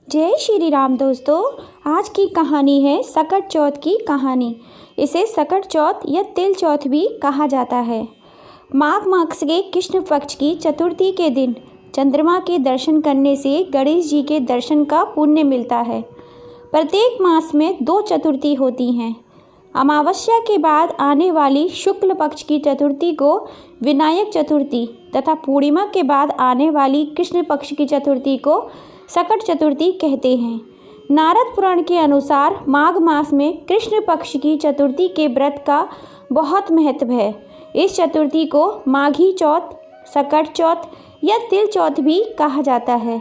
जय श्री राम दोस्तों। आज की कहानी है सकट चौथ की कहानी। इसे सकट चौथ या तिल चौथ भी कहा जाता है। माघ मास के कृष्ण पक्ष की चतुर्थी के दिन चंद्रमा के दर्शन करने से गणेश जी के दर्शन का पुण्य मिलता है। प्रत्येक मास में 2 चतुर्थी होती हैं। अमावस्या के बाद आने वाली शुक्ल पक्ष की चतुर्थी को विनायक चतुर्थी तथा पूर्णिमा के बाद आने वाली कृष्ण पक्ष की चतुर्थी को सकट चतुर्थी कहते हैं। नारद पुराण के अनुसार माघ मास में कृष्ण पक्ष की चतुर्थी के व्रत का बहुत महत्व है। इस चतुर्थी को माघी चौथ, सकट चौथ या तिल चौथ भी कहा जाता है।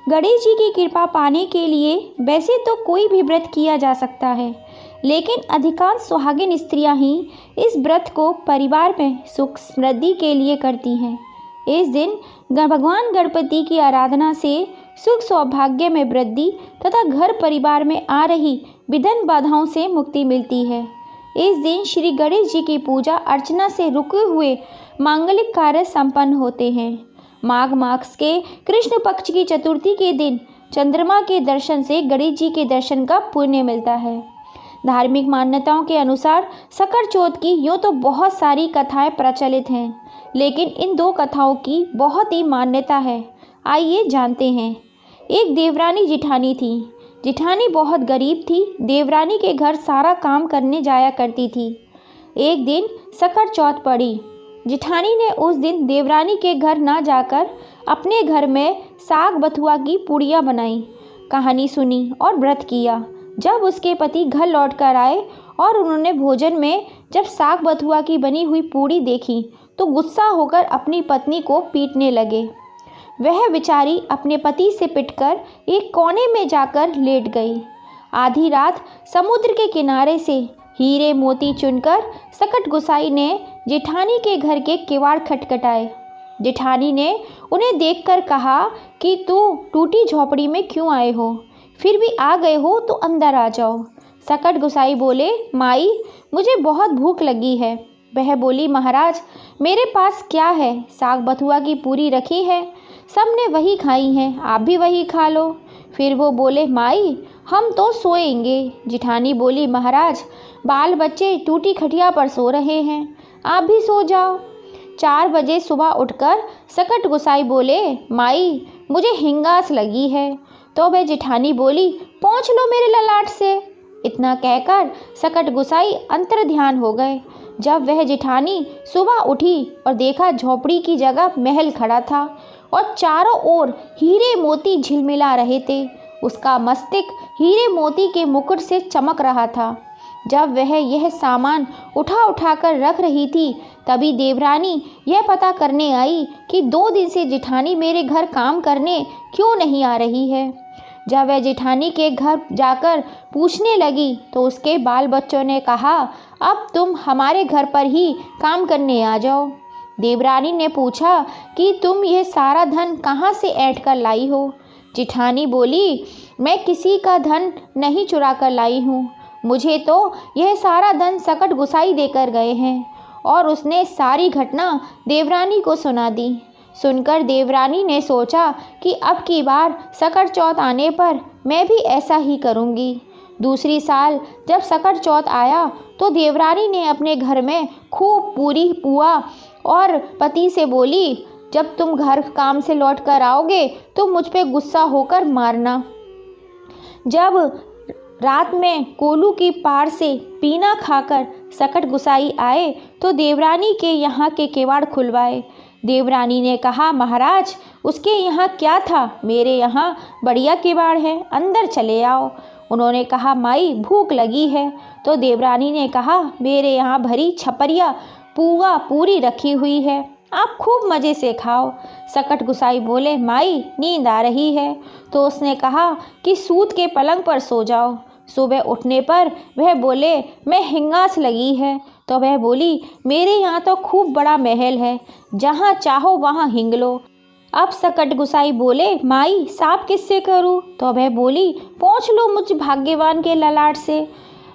गणेश जी की कृपा पाने के लिए वैसे तो कोई भी व्रत किया जा सकता है, लेकिन अधिकांश सुहागिन स्त्रियां ही इस व्रत को परिवार में सुख समृद्धि के लिए करती हैं। इस दिन भगवान गणपति की आराधना से सुख सौभाग्य में वृद्धि तथा घर परिवार में आ रही विघ्न बाधाओं से मुक्ति मिलती है। इस दिन श्री गणेश जी की पूजा अर्चना से रुके हुए मांगलिक कार्य संपन्न होते हैं। माघ मास के कृष्ण पक्ष की चतुर्थी के दिन चंद्रमा के दर्शन से गणेश जी के दर्शन का पुण्य मिलता है। धार्मिक मान्यताओं के अनुसार सकट चौथ की यूँ तो बहुत सारी कथाएं प्रचलित हैं, लेकिन इन 2 कथाओं की बहुत ही मान्यता है। आइए जानते हैं। एक देवरानी जिठानी थी। जिठानी बहुत गरीब थी। देवरानी के घर सारा काम करने जाया करती थी। एक दिन सकट चौथ पड़ी। जिठानी ने उस दिन देवरानी के घर ना जाकर अपने घर में साग बथुआ की पूड़ियाँ बनाई, कहानी सुनी और व्रत किया। जब उसके पति घर लौट कर आए और उन्होंने भोजन में जब साग बथुआ की बनी हुई पूड़ी देखी तो गुस्सा होकर अपनी पत्नी को पीटने लगे। वह बेचारी अपने पति से पिटकर एक कोने में जाकर लेट गई। आधी रात समुद्र के किनारे से हीरे मोती चुनकर सकट गुसाई ने जेठानी के घर के किवाड़ खटखटाए। जेठानी ने उन्हें देखकर कहा कि तू टूटी झोपड़ी में क्यों आए हो? फिर भी आ गए हो तो अंदर आ जाओ। सकट गुसाई बोले, माई मुझे बहुत भूख लगी है। वह बोली, महाराज मेरे पास क्या है, साग बथुआ की पूरी रखी है, सबने वही खाई हैं, आप भी वही खा लो। फिर वो बोले, माई हम तो सोएंगे। जिठानी बोली, महाराज बाल बच्चे टूटी खटिया पर सो रहे हैं, आप भी सो जाओ। 4 बजे सुबह उठकर सकट गुसाई बोले, माई मुझे हिंगास लगी है। तो वह जिठानी बोली, पोंछ लो मेरे ललाट से। इतना कहकर सकट गुसाई अंतर ध्यान हो गए। जब वह जिठानी सुबह उठी और देखा झोपड़ी की जगह महल खड़ा था और चारों ओर हीरे मोती झिलमिला रहे थे। उसका मस्तक हीरे मोती के मुकुट से चमक रहा था। जब वह यह सामान उठा कर रख रही थी, तभी देवरानी यह पता करने आई कि 2 दिन से जिठानी मेरे घर काम करने क्यों नहीं आ रही है। जब वह जेठानी के घर जाकर पूछने लगी तो उसके बाल बच्चों ने कहा, अब तुम हमारे घर पर ही काम करने आ जाओ। देवरानी ने पूछा कि तुम यह सारा धन कहाँ से ऐंठ कर लाई हो? जेठानी बोली, मैं किसी का धन नहीं चुरा कर लाई हूँ, मुझे तो यह सारा धन सकट गुसाई देकर गए हैं। और उसने सारी घटना देवरानी को सुना दी। सुनकर देवरानी ने सोचा कि अब की बार सकट चौथ आने पर मैं भी ऐसा ही करूँगी। दूसरी साल जब सकट चौथ आया तो देवरानी ने अपने घर में खूब पूरी पुआ और पति से बोली, जब तुम घर काम से लौट कर आओगे तो मुझ पे गुस्सा होकर मारना। जब रात में कोलू की पार से पीना खाकर सकट गुसाई आए तो देवरानी के यहाँ के किवाड़ खुलवाए। देवरानी ने कहा, महाराज उसके यहाँ क्या था, मेरे यहाँ बढ़िया किवाड़ है, अंदर चले आओ। उन्होंने कहा, माई भूख लगी है। तो देवरानी ने कहा, मेरे यहाँ भरी छपरिया पुआ पूरी रखी हुई है, आप खूब मज़े से खाओ। सकट गुसाई बोले, माई नींद आ रही है। तो उसने कहा कि सूत के पलंग पर सो जाओ। सुबह उठने पर वह बोले, मैं हिंगास लगी है। तो वह बोली, मेरे यहाँ तो खूब बड़ा महल है, जहाँ चाहो वहाँ हिंग लो। अब सकट गुसाई बोले, माई साफ किससे करूँ? तो वह बोली, पूछ लो मुझ भाग्यवान के ललाट से।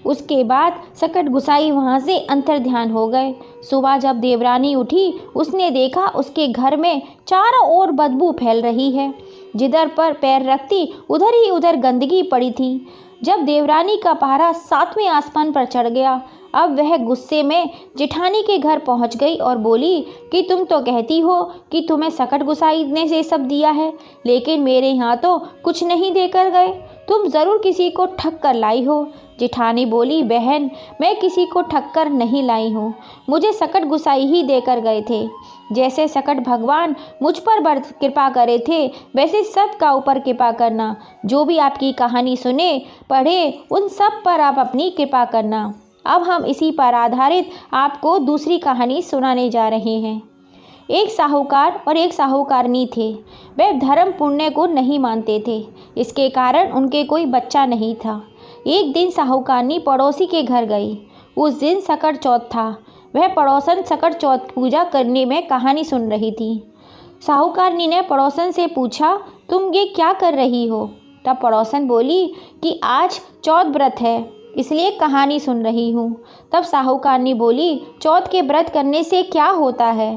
उसके बाद सकट गुसाई वहाँ से अंतर ध्यान हो गए। सुबह जब देवरानी उठी, उसने देखा उसके घर में चारों ओर बदबू फैल रही है। जिधर पर पैर रखती उधर ही उधर गंदगी पड़ी थी। जब देवरानी का पहरा 7वें आसमान पर चढ़ गया, अब वह गुस्से में जेठानी के घर पहुंच गई और बोली कि तुम तो कहती हो कि तुम्हें सकट गुसाई ने से सब दिया है, लेकिन मेरे यहाँ तो कुछ नहीं देकर गए। तुम ज़रूर किसी को ठग कर लाई हो। जेठानी बोली, बहन, मैं किसी को ठग कर नहीं लाई हूँ, मुझे सकट गुसाई ही देकर गए थे। जैसे सकट भगवान मुझ पर कृपा करे थे, वैसे सब का ऊपर कृपा करना। जो भी आपकी कहानी सुने पढ़े, उन सब पर आप अपनी कृपा करना। अब हम इसी पर आधारित आपको दूसरी कहानी सुनाने जा रहे हैं। एक साहूकार और एक साहूकारनी थे। वे धर्म पुण्य को नहीं मानते थे, इसके कारण उनके कोई बच्चा नहीं था। एक दिन साहूकारनी पड़ोसी के घर गई। उस दिन सकट चौथ था। वह पड़ोसन सकट चौथ पूजा करने में कहानी सुन रही थी। साहूकारनी ने पड़ोसन से पूछा, तुम ये क्या कर रही हो? तब पड़ोसन बोली कि आज चौथ व्रत है, इसलिए कहानी सुन रही हूँ। तब साहूकारनी बोली, चौथ के व्रत करने से क्या होता है?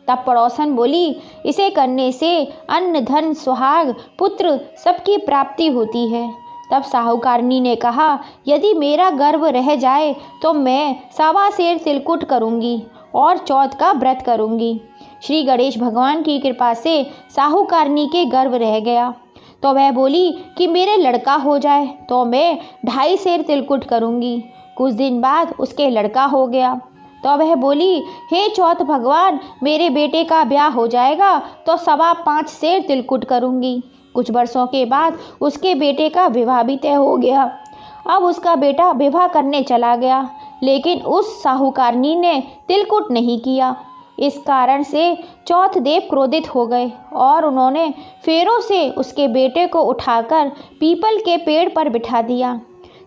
तब पड़ोसन बोली, इसे करने से अन्न धन सुहाग पुत्र सबकी प्राप्ति होती है। तब साहूकारनी ने कहा, यदि मेरा गर्व रह जाए तो मैं 1.25 सेर तिलकुट करूँगी और चौथ का व्रत करूँगी। श्री गणेश भगवान की कृपा से साहूकारनी के गर्व रह गया, तो वह बोली कि मेरे लड़का हो जाए तो मैं 2.5 सेर तिलकुट करूँगी। कुछ दिन बाद उसके लड़का हो गया, तो वह बोली, हे चौथ भगवान, मेरे बेटे का ब्याह हो जाएगा तो 5.25 सेर तिलकुट करूँगी। कुछ वर्षों के बाद उसके बेटे का विवाह भी तय हो गया। अब उसका बेटा विवाह करने चला गया, लेकिन उस साहूकारनी ने तिलकुट नहीं किया। इस कारण से चौथ देव क्रोधित हो गए और उन्होंने फेरों से उसके बेटे को उठाकर पीपल के पेड़ पर बिठा दिया।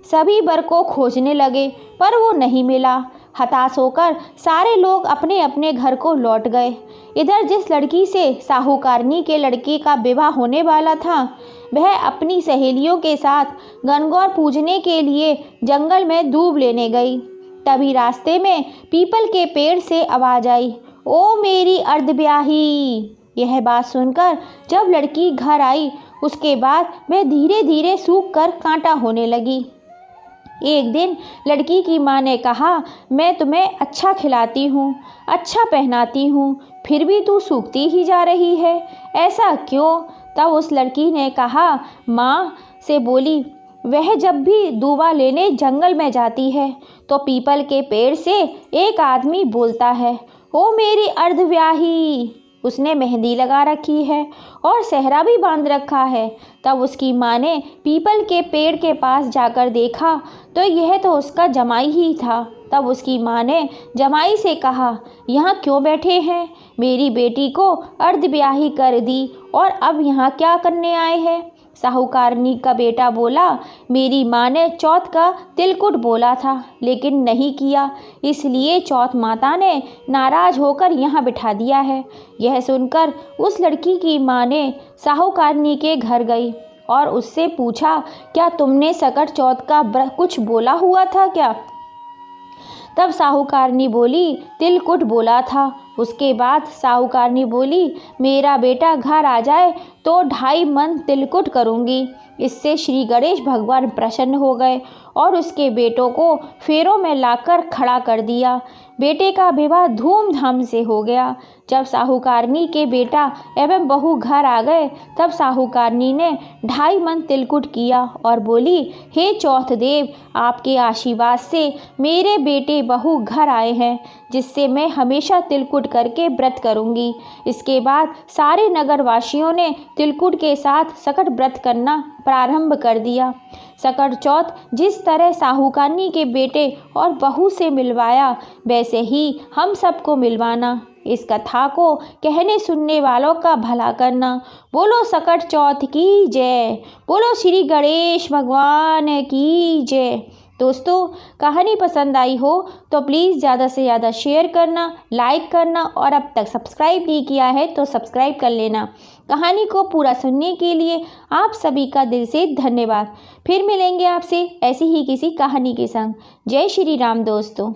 सभी वर को खोजने लगे, पर वो नहीं मिला। हताश होकर सारे लोग अपने अपने घर को लौट गए। इधर जिस लड़की से साहूकारनी के लड़के का विवाह होने वाला था, वह अपनी सहेलियों के साथ गणगौर पूजने के लिए जंगल में दूब लेने गई। तभी रास्ते में पीपल के पेड़ से आवाज़ आई, ओ मेरी अर्धब्याही। यह बात सुनकर जब लड़की घर आई, उसके बाद वह धीरे धीरे सूख कर कांटा होने लगी। एक दिन लड़की की माँ ने कहा, मैं तुम्हें अच्छा खिलाती हूँ, अच्छा पहनाती हूँ, फिर भी तू सूखती ही जा रही है, ऐसा क्यों? तब उस लड़की ने कहा, माँ से बोली, वह जब भी दूबा लेने जंगल में जाती है तो पीपल के पेड़ से एक आदमी बोलता है, ओ मेरी अर्धब्याही। उसने मेहंदी लगा रखी है और सेहरा भी बांध रखा है। तब उसकी माँ ने पीपल के पेड़ के पास जाकर देखा तो यह तो उसका जमाई ही था। तब उसकी माँ ने जमाई से कहा, यहाँ क्यों बैठे हैं? मेरी बेटी को अर्धब्याही कर दी और अब यहाँ क्या करने आए हैं? साहूकारनी का बेटा बोला, मेरी माँ ने चौथ का तिलकुट बोला था लेकिन नहीं किया, इसलिए चौथ माता ने नाराज़ होकर यहाँ बिठा दिया है। यह सुनकर उस लड़की की माँ ने साहूकारनी के घर गई और उससे पूछा, क्या तुमने सकट चौथ का कुछ बोला हुआ था क्या? तब साहूकारनी बोली, तिलकुट बोला था। उसके बाद साहूकारनी बोली, मेरा बेटा घर आ जाए तो 2.5 मन तिलकुट करूँगी। इससे श्री गणेश भगवान प्रसन्न हो गए और उसके बेटों को फेरों में लाकर खड़ा कर दिया। बेटे का विवाह धूमधाम से हो गया। जब साहूकारनी के बेटा एवं बहू घर आ गए, तब साहूकारनी ने 2.5 मन तिलकुट किया और बोली, हे चौथ देव, आपके आशीर्वाद से मेरे बेटे बहू घर आए हैं, जिससे मैं हमेशा तिलकुट करके व्रत करूंगी। इसके बाद सारे नगरवासियों ने तिलकुट के साथ सकट व्रत करना प्रारंभ कर दिया। सकट चौथ जिस तरह साहूकारनी के बेटे और बहू से मिलवाया, वैसे ही हम सबको मिलवाना। इस कथा को कहने सुनने वालों का भला करना। बोलो सकट चौथ की जय, बोलो श्री गणेश भगवान की जय। दोस्तों, कहानी पसंद आई हो तो प्लीज़ ज़्यादा से ज़्यादा शेयर करना, लाइक करना और अब तक सब्सक्राइब नहीं किया है तो सब्सक्राइब कर लेना। कहानी को पूरा सुनने के लिए आप सभी का दिल से धन्यवाद। फिर मिलेंगे आपसे ऐसी ही किसी कहानी के संग। जय श्री राम दोस्तों।